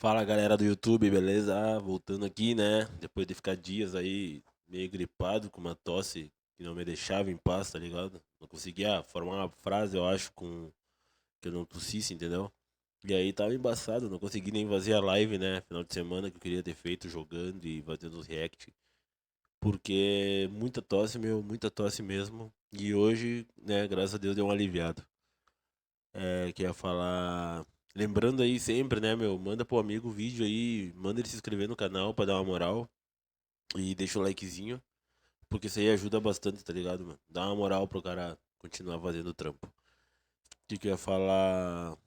Fala galera do YouTube, beleza? Voltando aqui, né? Depois de ficar dias aí meio gripado, com uma tosse que não me deixava em paz, tá ligado? Não conseguia formar uma frase, eu acho, com que eu não tossisse, entendeu? E aí tava embaçado, não consegui nem fazer a live, né? Final de semana que eu queria ter feito jogando e fazendo os react. Porque muita tosse, meu, muita tosse mesmo. E hoje, né, graças a Deus deu um aliviado. Que ia falar. Lembrando aí sempre, né, meu? Manda pro amigo o vídeo aí, manda ele se inscrever no canal pra dar uma moral. E deixa o likezinho, porque isso aí ajuda bastante, tá ligado, mano? Dá uma moral pro cara continuar fazendo o trampo. O que eu ia falar?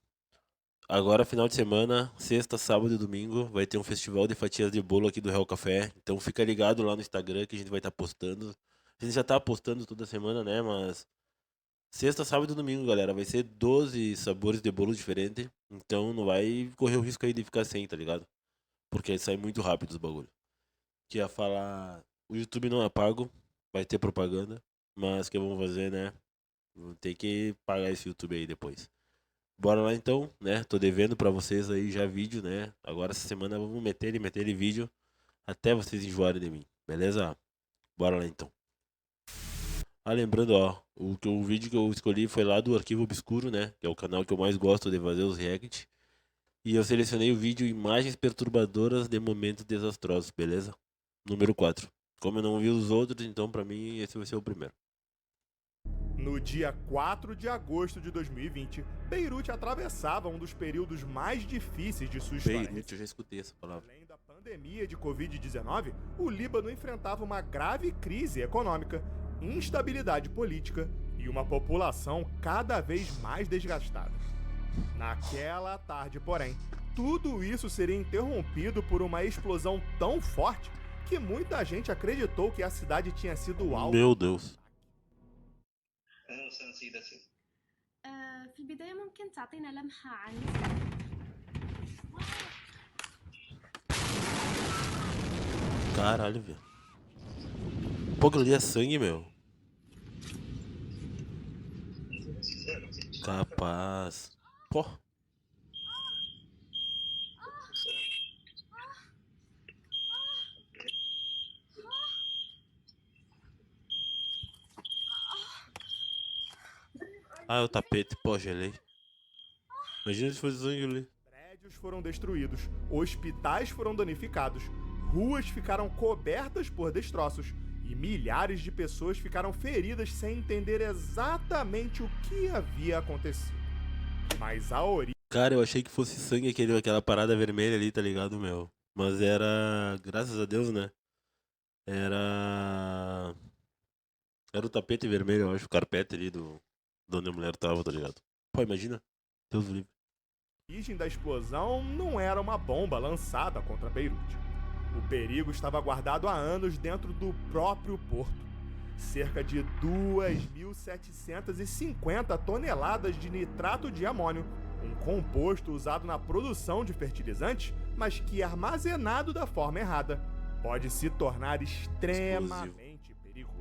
Agora, final de semana, sexta, sábado e domingo, vai ter um festival de fatias de bolo aqui do Real Café. Então fica ligado lá no Instagram que a gente vai estar postando. A gente já tá postando toda semana, né? Mas sexta, sábado e domingo, galera. Vai ser 12 sabores de bolo diferentes. Então não vai correr o risco aí de ficar sem, tá ligado? Porque aí sai muito rápido os bagulho. Que ia falar. O YouTube não é pago, vai ter propaganda. Mas o que vamos fazer, né? Vou ter que pagar esse YouTube aí depois. Bora lá então, né? Tô devendo pra vocês aí já vídeo, né? Agora essa semana vamos meter ele vídeo até vocês enjoarem de mim, beleza? Bora lá então. Lembrando, ó, o vídeo que eu escolhi foi lá do Arquivo Obscuro, né? Que é o canal que eu mais gosto de fazer os react. E eu selecionei o vídeo Imagens Perturbadoras de Momentos Desastrosos, beleza? Número 4. Como eu não vi os outros, então pra mim esse vai ser o primeiro. No dia 4 de agosto de 2020, Beirute atravessava um dos períodos mais difíceis de sua história. Beirute, eu já escutei essa palavra. Além da pandemia de Covid-19, o Líbano enfrentava uma grave crise econômica, instabilidade política e uma população cada vez mais desgastada. Naquela tarde, porém, tudo isso seria interrompido por uma explosão tão forte que muita gente acreditou que a cidade tinha sido alvo. Meu Deus. أهلا وسهلا سيدتي. في البداية ممكن تعطينا لمحة عن Caralho, velho. Pô, aquilo ali é sangue, meu. Capaz. Pô. É o tapete. Pô, gelei. Imagina se fosse sangue ali. Prédios foram destruídos, hospitais foram danificados, ruas ficaram cobertas por destroços e milhares de pessoas ficaram feridas sem entender exatamente o que havia acontecido. Mas a origem Cara, eu achei que fosse sangue aquela parada vermelha ali, tá ligado, meu? Mas era. Graças a Deus, né? Era. Era o tapete vermelho, eu acho, o carpete ali de onde a mulher tava, tá ligado? Pô, imagina. Deus livre. da explosão não era uma bomba lançada contra Beirute. O perigo estava guardado há anos dentro do próprio porto. Cerca de 2.750 toneladas de nitrato de amônio, um composto usado na produção de fertilizantes, mas que armazenado da forma errada, pode se tornar extremamente perigoso.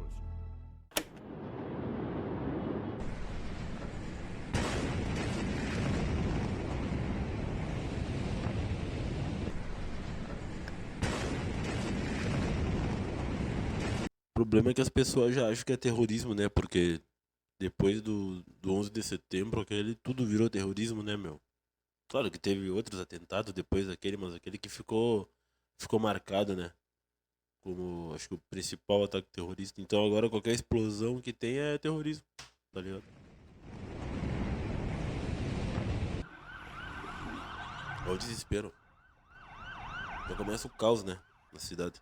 O problema é que as pessoas já acham que é terrorismo, né? Porque depois do 11 de setembro, aquele tudo virou terrorismo, né, meu? Claro que teve outros atentados depois daquele, mas aquele que ficou marcado, né? Como, acho que o principal ataque terrorista. Então agora qualquer explosão que tem é terrorismo, tá ligado? Olha o desespero. Já começa o caos, né? Na cidade.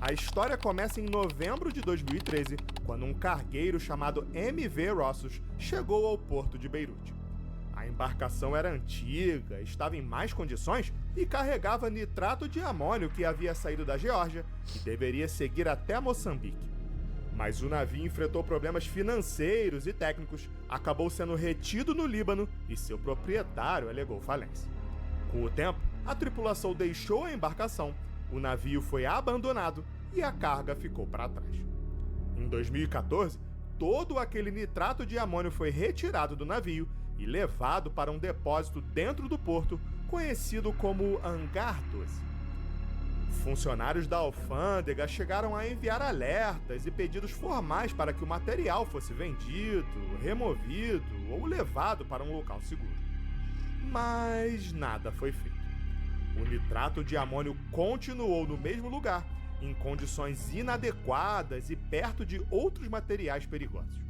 A história começa em novembro de 2013, quando um cargueiro chamado MV Rossos chegou ao porto de Beirute. A embarcação era antiga, estava em más condições e carregava nitrato de amônio que havia saído da Geórgia e deveria seguir até Moçambique. Mas o navio enfrentou problemas financeiros e técnicos, acabou sendo retido no Líbano e seu proprietário alegou falência. Com o tempo, a tripulação deixou a embarcação, o navio foi abandonado e a carga ficou para trás. Em 2014, todo aquele nitrato de amônio foi retirado do navio e levado para um depósito dentro do porto, conhecido como Hangar 12. Funcionários da alfândega chegaram a enviar alertas e pedidos formais para que o material fosse vendido, removido ou levado para um local seguro. Mas nada foi feito. O nitrato de amônio continuou no mesmo lugar, em condições inadequadas e perto de outros materiais perigosos.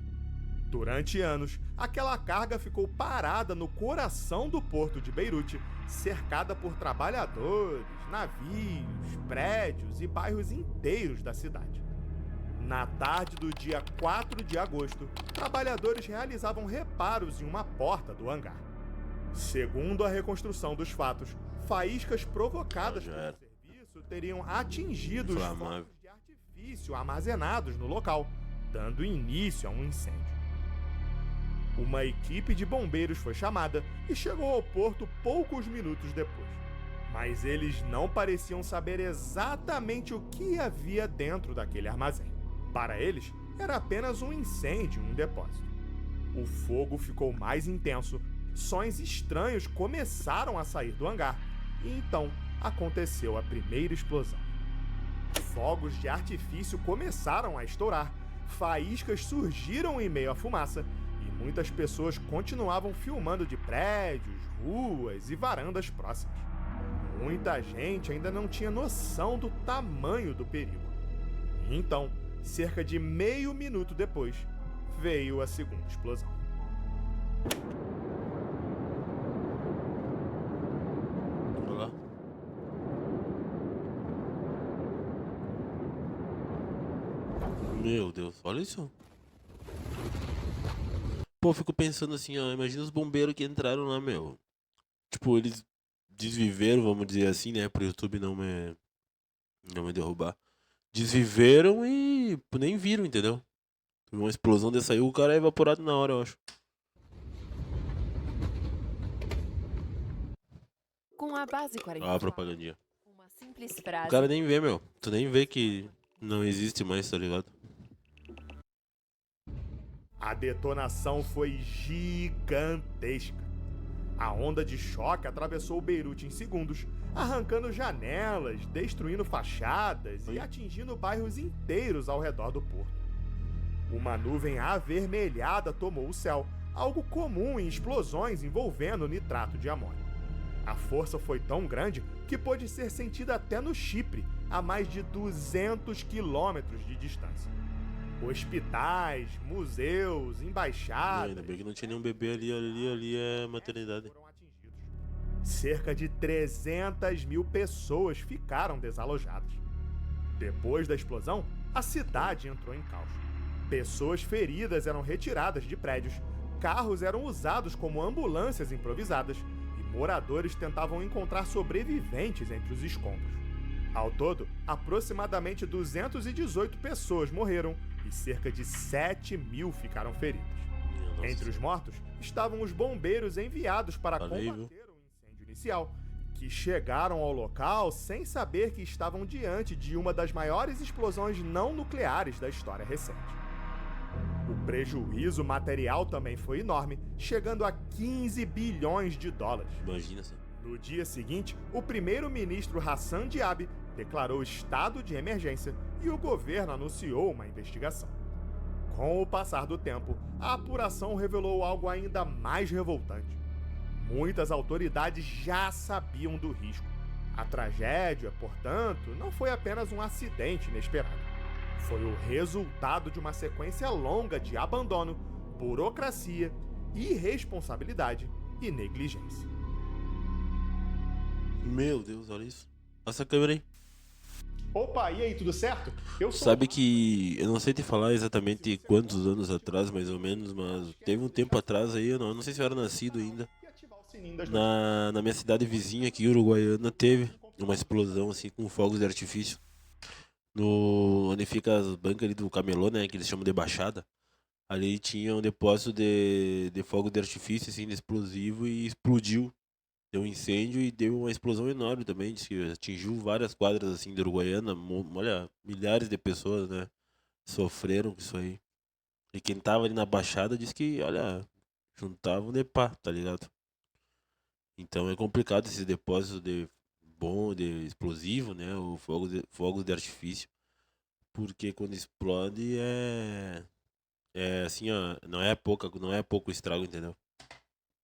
Durante anos, aquela carga ficou parada no coração do porto de Beirute, cercada por trabalhadores, navios, prédios e bairros inteiros da cidade. Na tarde do dia 4 de agosto, trabalhadores realizavam reparos em uma porta do hangar. Segundo a reconstrução dos fatos, faíscas provocadas pelo serviço teriam atingido os fogos de artifício armazenados no local, dando início a um incêndio. Uma equipe de bombeiros foi chamada e chegou ao porto poucos minutos depois. Mas eles não pareciam saber exatamente o que havia dentro daquele armazém. Para eles, era apenas um incêndio em um depósito. O fogo ficou mais intenso, sons estranhos começaram a sair do hangar, e então aconteceu a primeira explosão. Fogos de artifício começaram a estourar, faíscas surgiram em meio à fumaça, e muitas pessoas continuavam filmando de prédios, ruas e varandas próximas. Muita gente ainda não tinha noção do tamanho do perigo. E então, cerca de meio minuto depois, veio a segunda explosão. Olha lá. Meu Deus, olha isso. Pô, eu fico pensando assim, ó, imagina os bombeiros que entraram lá, meu. Tipo, eles desviveram, vamos dizer assim, né, pro YouTube não me derrubar. Desviveram e nem viram, entendeu? Teve uma explosão dessa aí, o cara é evaporado na hora, eu acho. Com a base Olha a 44, propagandinha. uma simples O frase cara nem vê, meu. Tu nem vê que não existe mais, tá ligado? A detonação foi gigantesca. A onda de choque atravessou Beirute em segundos, arrancando janelas, destruindo fachadas e atingindo bairros inteiros ao redor do porto. Uma nuvem avermelhada tomou o céu, algo comum em explosões envolvendo nitrato de amônio. A força foi tão grande que pôde ser sentida até no Chipre, a mais de 200 quilômetros de distância. Hospitais, museus, embaixadas... Ainda bem que não tinha nenhum bebê ali é maternidade. foram atingidos. Cerca de 300 mil pessoas ficaram desalojadas. Depois da explosão, a cidade entrou em caos. Pessoas feridas eram retiradas de prédios, carros eram usados como ambulâncias improvisadas e moradores tentavam encontrar sobreviventes entre os escombros. Ao todo, aproximadamente 218 pessoas morreram e cerca de 7 mil ficaram feridas. Nossa. Entre os mortos estavam os bombeiros enviados para Falei, combater o incêndio inicial, que chegaram ao local sem saber que estavam diante de uma das maiores explosões não nucleares da história recente. O prejuízo material também foi enorme, chegando a 15 bilhões de dólares. Imagina só. No dia seguinte, o primeiro-ministro Hassan Diab declarou estado de emergência e o governo anunciou uma investigação. Com o passar do tempo, a apuração revelou algo ainda mais revoltante. Muitas autoridades já sabiam do risco. A tragédia, portanto, não foi apenas um acidente inesperado. Foi o resultado de uma sequência longa de abandono, burocracia, irresponsabilidade e negligência. Meu Deus, olha isso. Passa a câmera aí. Opa, e aí, tudo certo? Eu sou... Sabe que eu não sei te falar exatamente quantos anos atrás, mais ou menos, mas teve um tempo atrás aí, eu não sei se eu era nascido ainda. E ativar o sininho das Na minha cidade vizinha aqui, Uruguaiana, teve uma explosão assim com fogos de artifício. Onde fica as bancas ali do camelô, né, que eles chamam de baixada. Ali tinha um depósito de fogo de artifício, assim, de explosivo e explodiu. Deu um incêndio e deu uma explosão enorme também, disse que atingiu várias quadras assim de Uruguaiana, olha, milhares de pessoas, né, sofreram com isso aí. E quem tava ali na baixada disse que, olha, juntavam de pá, tá ligado? Então é complicado esse depósito de bom, de explosivo, né? O fogos de artifício. Porque quando explode é assim, ó, não é pouco estrago, entendeu?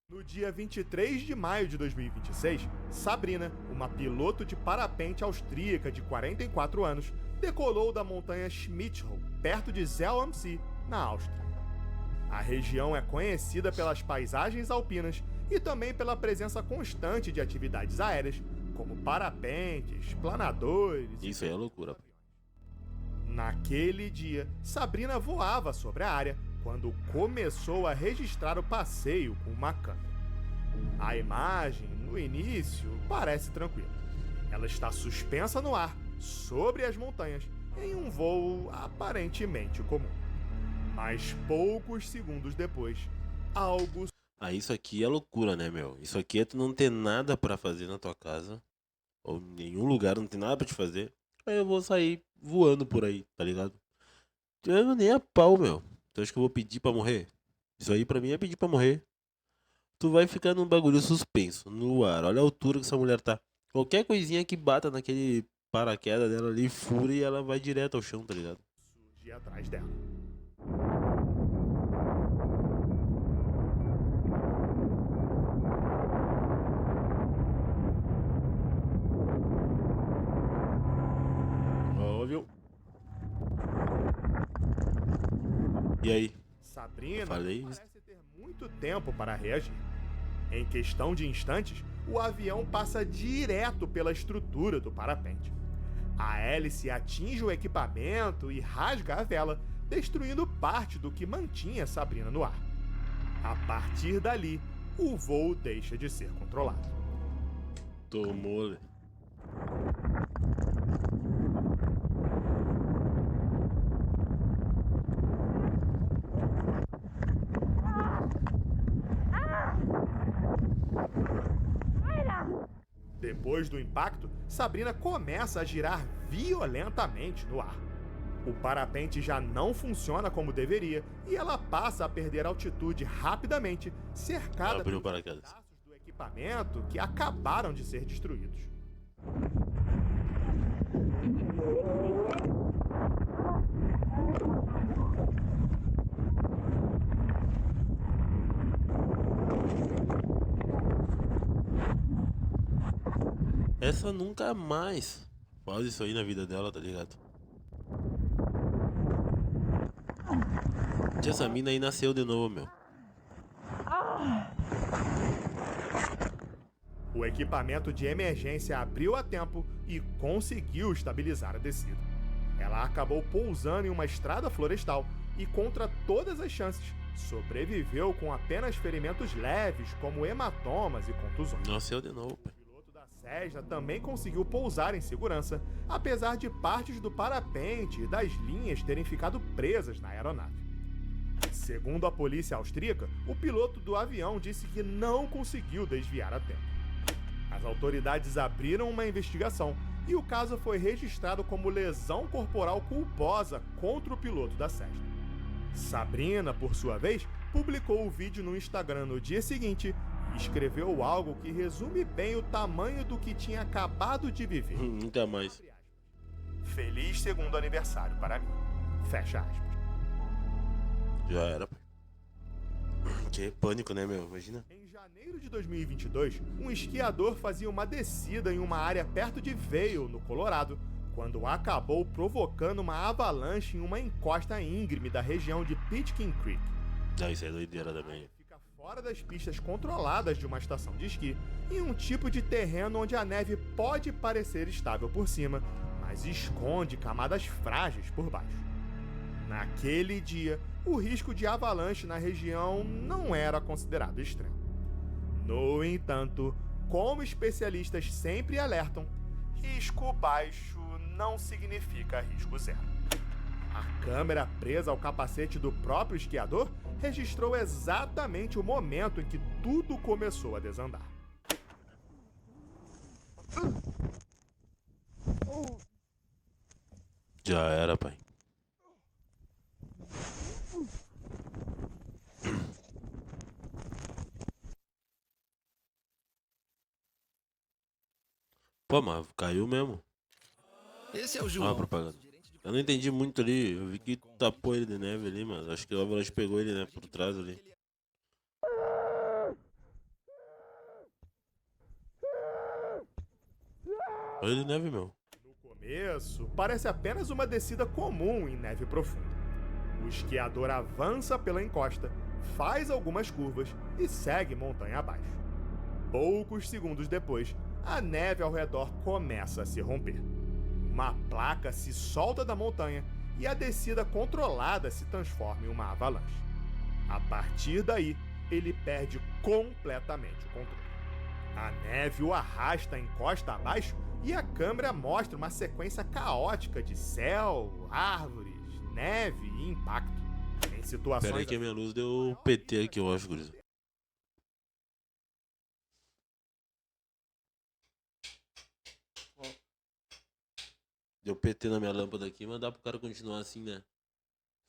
No dia 23 de maio de 2026, Sabrina, uma piloto de parapente austríaca de 44 anos, decolou da montanha Schmidthof, perto de Zell am See, na Áustria. A região é conhecida pelas paisagens alpinas e também pela presença constante de atividades aéreas, como parapentes, planadores... Isso aí é loucura. Naquele dia, Sabrina voava sobre a área quando começou a registrar o passeio com uma câmera. A imagem, no início, parece tranquila. Ela está suspensa no ar, sobre as montanhas, em um voo aparentemente comum. Mas poucos segundos depois, algo... Ah, isso aqui é loucura, né, meu? Isso aqui é tu não ter nada pra fazer na tua casa, ou em nenhum lugar, não tem nada pra te fazer. Aí eu vou sair voando por aí, tá ligado? Eu nem a pau, meu. Tu acha que eu vou pedir pra morrer? Isso aí pra mim é pedir pra morrer. Tu vai ficar num bagulho suspenso, no ar. Olha a altura que essa mulher tá. Qualquer coisinha que bata naquele paraquedas dela ali, fura e ela vai direto ao chão, tá ligado? surge atrás dela. Óbvio. E aí? Sabrina Falei. parece ter muito tempo para reagir. Em questão de instantes, o avião passa direto pela estrutura do parapente. A hélice atinge o equipamento e rasga a vela, destruindo parte do que mantinha Sabrina no ar. A partir dali, o voo deixa de ser controlado. Tomou. Depois do impacto, Sabrina começa a girar violentamente no ar. O parapente já não funciona como deveria e ela passa a perder altitude rapidamente, cercada Abriu o pelos paraquedas. pedaços do equipamento que acabaram de ser destruídos. Essa nunca mais faz isso aí na vida dela, tá ligado? Essa mina aí nasceu de novo, meu. O equipamento de emergência abriu a tempo e conseguiu estabilizar a descida. Ela acabou pousando em uma estrada florestal e, contra todas as chances, sobreviveu com apenas ferimentos leves, como hematomas e contusões. Nasceu de novo, pai. O piloto da Cessna também conseguiu pousar em segurança, apesar de partes do parapente e das linhas terem ficado presas na aeronave. Segundo a polícia austríaca, o piloto do avião disse que não conseguiu desviar a tempo. As autoridades abriram uma investigação e o caso foi registrado como lesão corporal culposa contra o piloto da Cessna. Sabrina, por sua vez, publicou o vídeo no Instagram no dia seguinte e escreveu algo que resume bem o tamanho do que tinha acabado de viver. Nunca mais. Feliz segundo aniversário para mim. Fecha aspas. Já era, pai. Que pânico, né, meu? Imagina. Em janeiro de 2022, um esquiador fazia uma descida em uma área perto de Vail, no Colorado, quando acabou provocando uma avalanche em uma encosta íngreme da região de Pitkin Creek. Ah, isso é doideira também. Fica fora das pistas controladas de uma estação de esqui, em um tipo de terreno onde a neve pode parecer estável por cima, mas esconde camadas frágeis por baixo. Naquele dia, o risco de avalanche na região não era considerado extremo. No entanto, como especialistas sempre alertam, risco baixo não significa risco zero. A câmera presa ao capacete do próprio esquiador registrou exatamente o momento em que tudo começou a desandar. Já era, pai. Pô, mas caiu mesmo. Esse é o Olha a João. propaganda. Eu não entendi muito ali. Eu vi que tapou ele de neve ali, mas acho que o Avalanche pegou ele, né? Por trás ali. Olha ele de neve, meu. No começo, parece apenas uma descida comum em neve profunda. O esquiador avança pela encosta, faz algumas curvas e segue montanha abaixo. Poucos segundos depois, a neve ao redor começa a se romper. Uma placa se solta da montanha e a descida controlada se transforma em uma avalanche. A partir daí, ele perde completamente o controle. A neve o arrasta encosta abaixo e a câmera mostra uma sequência caótica de céu, árvores, neve e impacto. Em situações Pera aí que a minha luz deu PT aqui, eu acho, gurizada. Deu PT na minha lâmpada aqui, mas dá pro cara continuar assim, né?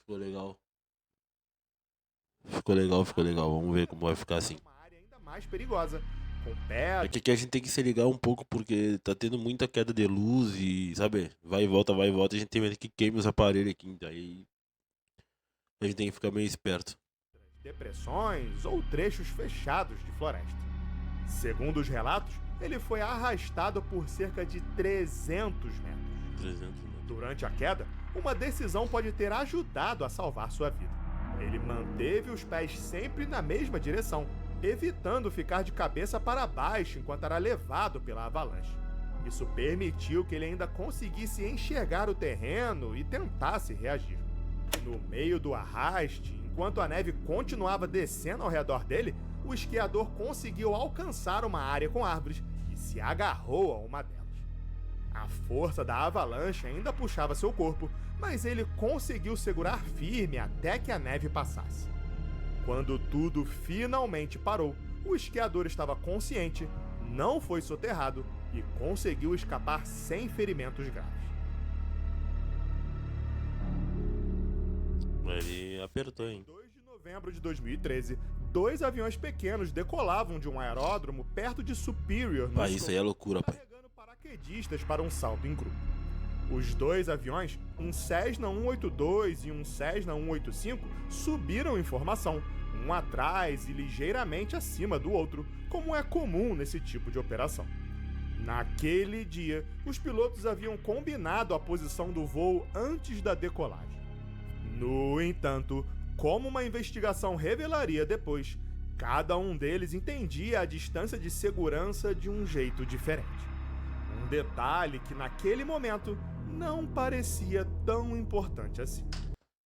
Ficou legal. Ficou legal. Vamos ver como vai ficar assim. uma área ainda mais perigosa, com É pedras, que aqui a gente tem que se ligar um pouco porque tá tendo muita queda de luz e, sabe, vai e volta, a gente tem medo que queime os aparelhos aqui, daí a gente tem que ficar meio esperto. depressões ou trechos fechados de floresta. Segundo os relatos, ele foi arrastado por cerca de 300 metros. 300, né? Durante a queda, uma decisão pode ter ajudado a salvar sua vida. Ele manteve os pés sempre na mesma direção, evitando ficar de cabeça para baixo enquanto era levado pela avalanche. Isso permitiu que ele ainda conseguisse enxergar o terreno e tentasse reagir. No meio do arraste, enquanto a neve continuava descendo ao redor dele, o esquiador conseguiu alcançar uma área com árvores e se agarrou a uma delas. A força da avalanche ainda puxava seu corpo, mas ele conseguiu segurar firme até que a neve passasse. Quando tudo finalmente parou, o esquiador estava consciente, não foi soterrado e conseguiu escapar sem ferimentos graves. Ele apertou, hein? Em 2 de novembro de 2013, 2 aviões pequenos decolavam de um aeródromo perto de Superior, no Pai, isso aí é loucura, pai. carregando paraquedistas para um salto em grupo. Os dois aviões, um Cessna 182 e um Cessna 185, subiram em formação, um atrás e ligeiramente acima do outro, como é comum nesse tipo de operação. Naquele dia, os pilotos haviam combinado a posição do voo antes da decolagem. No entanto, como uma investigação revelaria depois, cada um deles entendia a distância de segurança de um jeito diferente. Um detalhe que naquele momento não parecia tão importante assim.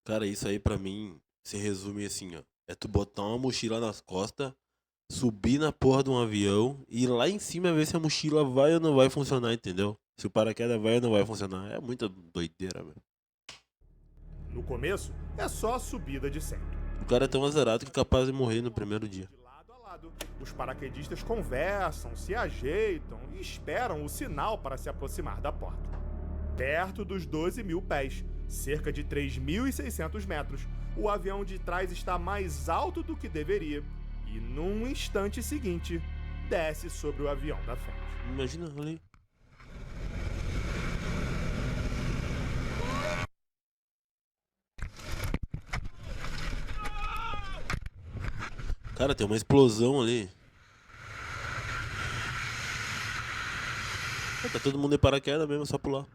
Cara, isso aí pra mim se resume assim, ó. É tu botar uma mochila nas costas, subir na porra de um avião e ir lá em cima ver se a mochila vai ou não vai funcionar, entendeu? Se o paraquedas vai ou não vai funcionar. É muita doideira, velho. No começo, é só a subida de sempre. O cara é tão azarado que é capaz de morrer no primeiro dia. De lado a lado, os paraquedistas conversam, se ajeitam e esperam o sinal para se aproximar da porta. Perto dos 12.000 pés, cerca de 3.600 metros, o avião de trás está mais alto do que deveria e, num instante seguinte, desce sobre o avião da frente. Imagina ali. Cara, tem uma explosão ali. Tá todo mundo de paraquedas mesmo, só pular.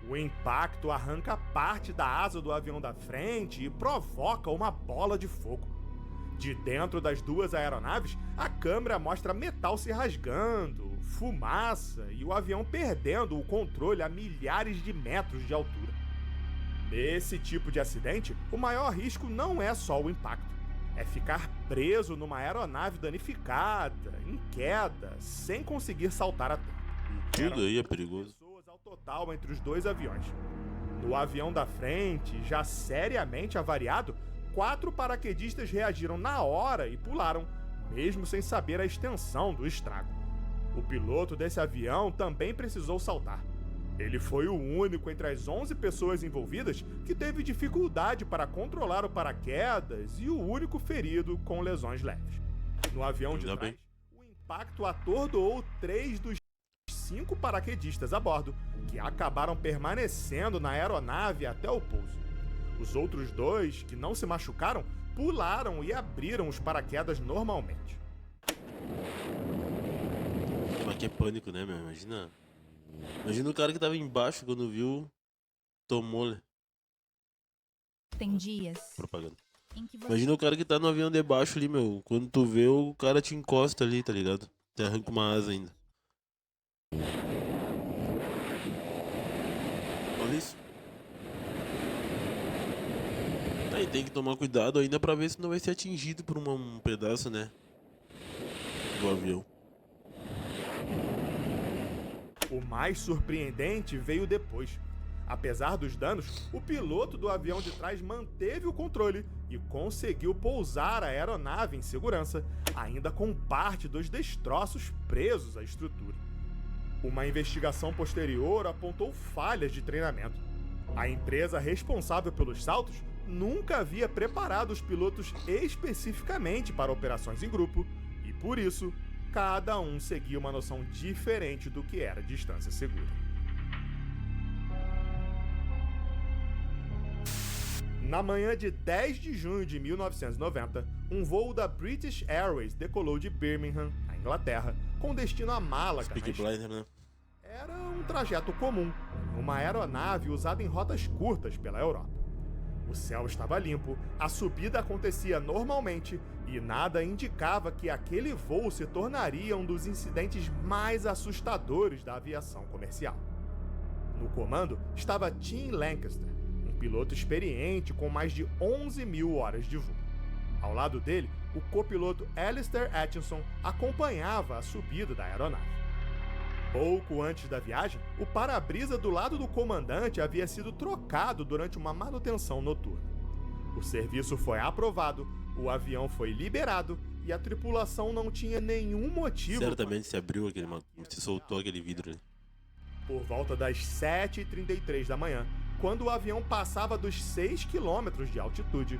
O impacto arranca parte da asa do avião da frente e provoca uma bola de fogo. De dentro das duas aeronaves, a câmera mostra metal se rasgando, fumaça e o avião perdendo o controle a milhares de metros de altura. Nesse tipo de acidente, o maior risco não é só o impacto. É ficar preso numa aeronave danificada, em queda, sem conseguir saltar a tempo. Tudo aí é perigoso. Pessoas ao total entre os dois aviões. No avião da frente, já seriamente avariado, 4 paraquedistas reagiram na hora e pularam, mesmo sem saber a extensão do estrago. O piloto desse avião também precisou saltar. Ele foi o único entre as 11 pessoas envolvidas que teve dificuldade para controlar o paraquedas e o único ferido com lesões leves. No avião de Ainda trás, bem. o impacto atordoou 3 dos 5 paraquedistas a bordo, que acabaram permanecendo na aeronave até o pouso. Os outros 2, que não se machucaram, pularam e abriram os paraquedas normalmente. Mas que é pânico, né, meu? Imagina. Imagina o cara que tava embaixo quando viu. Tomou, né? Tem dias Propaganda. em que você Imagina o cara que tá no avião de baixo ali, meu. Quando tu vê, o cara te encosta ali, tá ligado? Te arranca uma asa ainda. Olha isso. Aí tem que tomar cuidado ainda pra ver se não vai ser atingido por um pedaço, né? Do avião. O mais surpreendente veio depois. Apesar dos danos, o piloto do avião de trás manteve o controle e conseguiu pousar a aeronave em segurança, ainda com parte dos destroços presos à estrutura. Uma investigação posterior apontou falhas de treinamento. A empresa responsável pelos saltos nunca havia preparado os pilotos especificamente para operações em grupo e, por isso, cada um seguia uma noção diferente do que era distância segura. Na manhã de 10 de junho de 1990, um voo da British Airways decolou de Birmingham, na Inglaterra, com destino a Málaga, Peaky na Espanha. Blinder, né? Era um trajeto comum, em uma aeronave usada em rotas curtas pela Europa. O céu estava limpo, a subida acontecia normalmente e nada indicava que aquele voo se tornaria um dos incidentes mais assustadores da aviação comercial. No comando estava Tim Lancaster, um piloto experiente com mais de 11 mil horas de voo. Ao lado dele, o copiloto Alistair Atkinson acompanhava a subida da aeronave. Pouco antes da viagem, o para-brisa do lado do comandante havia sido trocado durante uma manutenção noturna. O serviço foi aprovado, o avião foi liberado e a tripulação não tinha nenhum motivo. Certamente se abriu aquele. Se soltou aquele vidro ali. Por volta das 7h33 da manhã, quando o avião passava dos 6 quilômetros de altitude,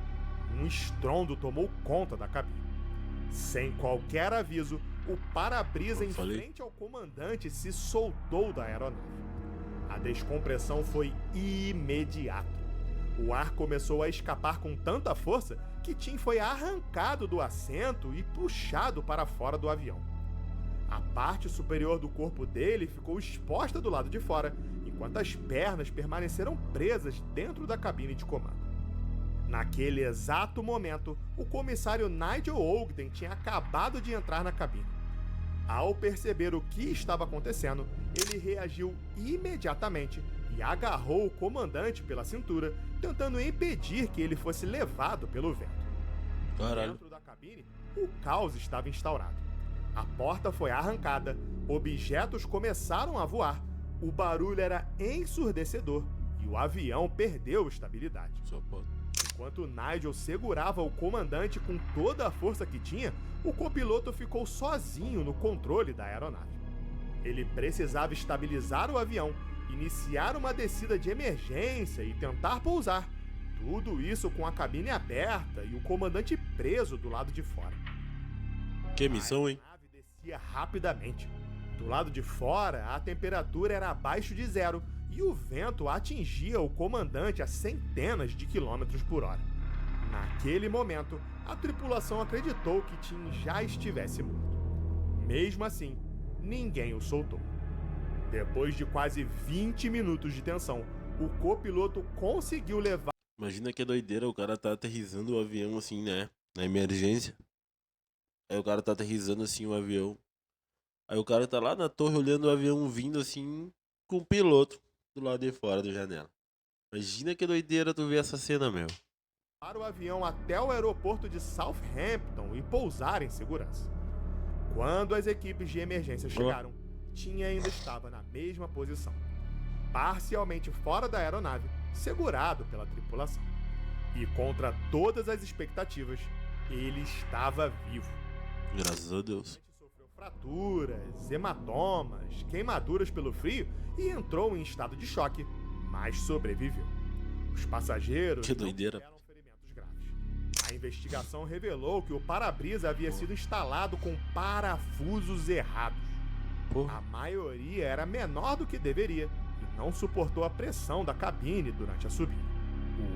um estrondo tomou conta da cabine. Sem qualquer aviso, o para-brisa em frente ao comandante se soltou da aeronave. A descompressão foi imediata. O ar começou a escapar com tanta força que Tim foi arrancado do assento e puxado para fora do avião. A parte superior do corpo dele ficou exposta do lado de fora, enquanto as pernas permaneceram presas dentro da cabine de comando. Naquele exato momento, o comissário Nigel Ogden tinha acabado de entrar na cabine. Ao perceber o que estava acontecendo, ele reagiu imediatamente e agarrou o comandante pela cintura, tentando impedir que ele fosse levado pelo vento. Caralho. Dentro da cabine, o caos estava instaurado. A porta foi arrancada, objetos começaram a voar, o barulho era ensurdecedor e o avião perdeu estabilidade. Só pode. Enquanto Nigel segurava o comandante com toda a força que tinha, o copiloto ficou sozinho no controle da aeronave. Ele precisava estabilizar o avião, iniciar uma descida de emergência e tentar pousar. Tudo isso com a cabine aberta e o comandante preso do lado de fora. Que missão, hein? A nave descia rapidamente. Do lado de fora, a temperatura era abaixo de zero e o vento atingia o comandante a centenas de quilômetros por hora. Naquele momento, a tripulação acreditou que Tim já estivesse morto. Mesmo assim, ninguém o soltou. Depois de quase 20 minutos de tensão, o copiloto conseguiu levar. Imagina que doideira, o cara tá aterrissando o avião assim, né? Na emergência. Aí o cara tá aterrissando assim o avião. Aí o cara tá lá na torre olhando o avião vindo assim com o piloto do lado de fora da janela. Imagina que doideira tu ver essa cena, meu. Para o avião até o aeroporto de Southampton e pousar em segurança. Quando as equipes de emergência chegaram, Tim ainda estava na mesma posição, parcialmente fora da aeronave, segurado pela tripulação. E contra todas as expectativas, ele estava vivo. Graças a Deus. Sofreu fraturas, hematomas, queimaduras pelo frio e entrou em estado de choque, mas sobreviveu. Os passageiros Que não doideira. tiveram ferimentos graves. A investigação revelou que o para-brisa havia sido instalado com parafusos errados. Porra. A maioria era menor do que deveria e não suportou a pressão da cabine durante a subida.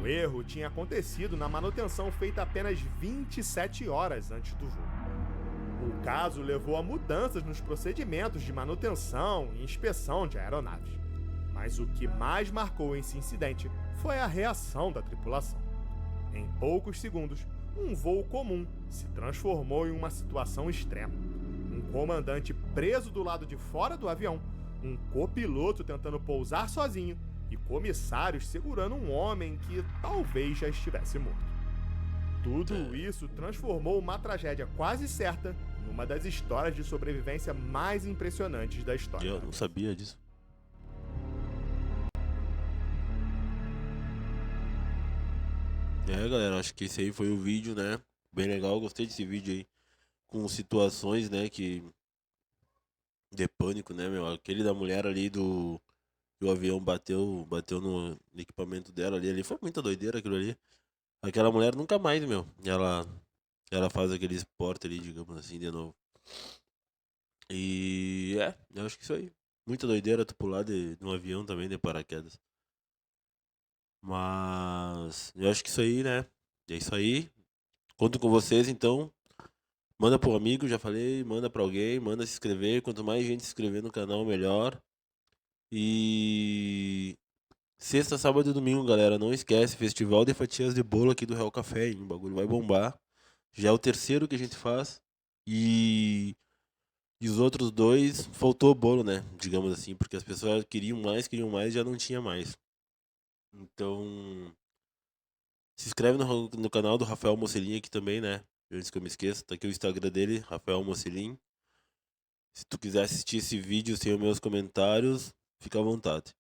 O erro tinha acontecido na manutenção feita apenas 27 horas antes do voo. O caso levou a mudanças nos procedimentos de manutenção e inspeção de aeronaves. Mas o que mais marcou esse incidente foi a reação da tripulação. Em poucos segundos, um voo comum se transformou em uma situação extrema. Um comandante preso do lado de fora do avião, um copiloto tentando pousar sozinho e comissários segurando um homem que talvez já estivesse morto. Tudo isso transformou uma tragédia quase certa em uma das histórias de sobrevivência mais impressionantes da história. Eu não sabia disso. Galera, acho que esse aí foi o vídeo, né? Bem legal, gostei desse vídeo aí. Com situações, né, de pânico, né, meu? Aquele da mulher ali do... que o avião bateu no equipamento dela ali. Foi muita doideira aquilo ali. Aquela mulher nunca mais, meu. Ela faz aquele esporte ali, digamos assim, de novo. E eu acho que isso aí. Muita doideira tu pular de um avião também, de paraquedas. Mas eu acho que isso aí, né? É isso aí. Conto com vocês, então. Manda pro amigo, já falei. Manda pra alguém, manda se inscrever. Quanto mais gente se inscrever no canal, melhor. E sexta, sábado e domingo, galera. Não esquece, Festival de Fatias de Bolo aqui do Real Café, hein? O bagulho vai bombar. Já é o terceiro que a gente faz. E os outros dois, faltou bolo, né? Digamos assim, porque as pessoas queriam mais e já não tinha mais. Então, se inscreve no canal do Rafael Mocelin aqui também, né? Antes que eu me esqueça, tá aqui o Instagram dele, Rafael Mocelin. Se tu quiser assistir esse vídeo sem os meus comentários, fica à vontade.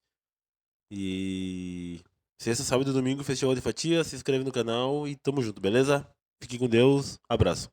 E sexta, sábado e domingo, Festival de Fatia. Se inscreve no canal e tamo junto, beleza? Fique com Deus, abraço.